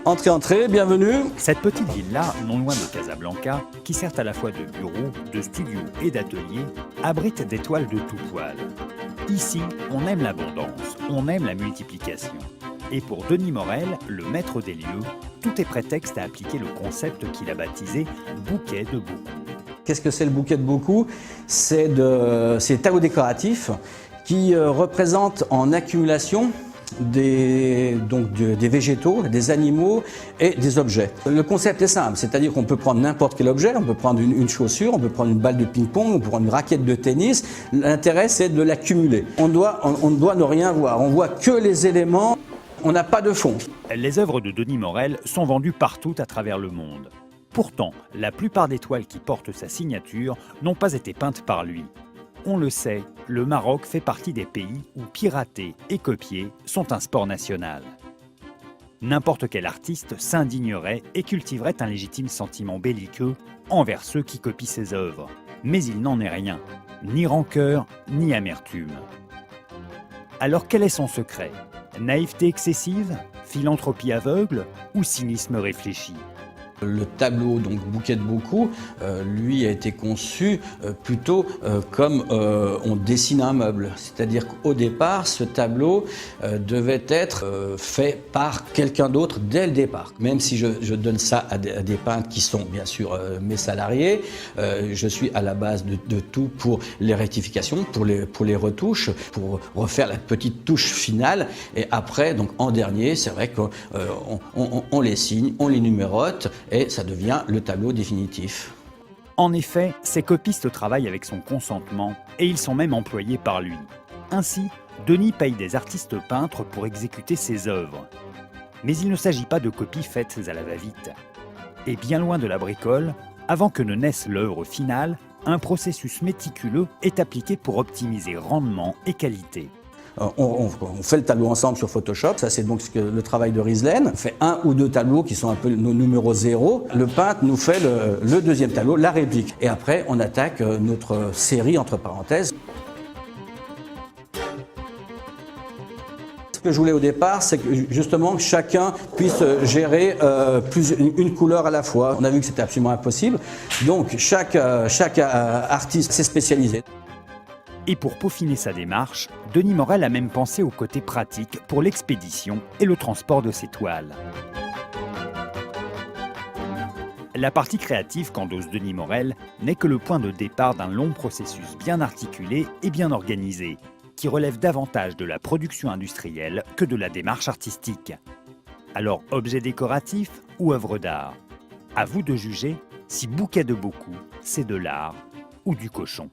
Entrez, entrez, bienvenue. Cette petite ville-là, non loin de Casablanca, qui sert à la fois de bureau, de studio et d'atelier, abrite des toiles de tout poil. Ici, on aime l'abondance, on aime la multiplication. Et pour Denis Morel, le maître des lieux, tout est prétexte à appliquer le concept qu'il a baptisé « bouquet de beaucoup ». Qu'est-ce que c'est le bouquet de beaucoup? C'est des tableaux décoratifs qui représentent en accumulation des végétaux, des animaux et des objets. Le concept est simple, c'est-à-dire qu'on peut prendre n'importe quel objet, on peut prendre une chaussure, on peut prendre une balle de ping-pong, on peut prendre une raquette de tennis. L'intérêt, c'est de l'accumuler. On ne doit ne rien voir, on voit que les éléments, on n'a pas de fond. Les œuvres de Denis Morel sont vendues partout à travers le monde. Pourtant, la plupart des toiles qui portent sa signature n'ont pas été peintes par lui. On le sait, le Maroc fait partie des pays où pirater et copier sont un sport national. N'importe quel artiste s'indignerait et cultiverait un légitime sentiment belliqueux envers ceux qui copient ses œuvres. Mais il n'en est rien, ni rancœur, ni amertume. Alors quel est son secret? Naïveté excessive? Philanthropie aveugle? Ou cynisme réfléchi? Le tableau, donc bouquet de beaucoup, lui a été conçu plutôt comme on dessine un meuble. C'est-à-dire qu'au départ, ce tableau devait être fait par quelqu'un d'autre dès le départ. Même si je donne ça à des peintres qui sont bien sûr mes salariés, je suis à la base de tout pour les rectifications, pour les retouches, pour refaire la petite touche finale. Et après, donc en dernier, c'est vrai qu'on les signe, on les numérote, et ça devient le tableau définitif. En effet, ces copistes travaillent avec son consentement et ils sont même employés par lui. Ainsi, Denis paye des artistes peintres pour exécuter ses œuvres. Mais il ne s'agit pas de copies faites à la va-vite. Et bien loin de la bricole, avant que ne naisse l'œuvre finale, un processus méticuleux est appliqué pour optimiser rendement et qualité. On fait le tableau ensemble sur Photoshop, ça c'est donc le travail de Rieslen. On fait un ou deux tableaux qui sont un peu nos numéros 0. Le peintre nous fait le deuxième tableau, la réplique. Et après on attaque notre série entre parenthèses. Ce que je voulais au départ, c'est que justement chacun puisse gérer une couleur à la fois. On a vu que c'était absolument impossible, donc chaque artiste s'est spécialisé. Et pour peaufiner sa démarche, Denis Morel a même pensé au côté pratique pour l'expédition et le transport de ses toiles. La partie créative qu'endosse Denis Morel n'est que le point de départ d'un long processus bien articulé et bien organisé, qui relève davantage de la production industrielle que de la démarche artistique. Alors, objet décoratif ou œuvre d'art? À vous de juger si bouquet de beaucoup, c'est de l'art ou du cochon.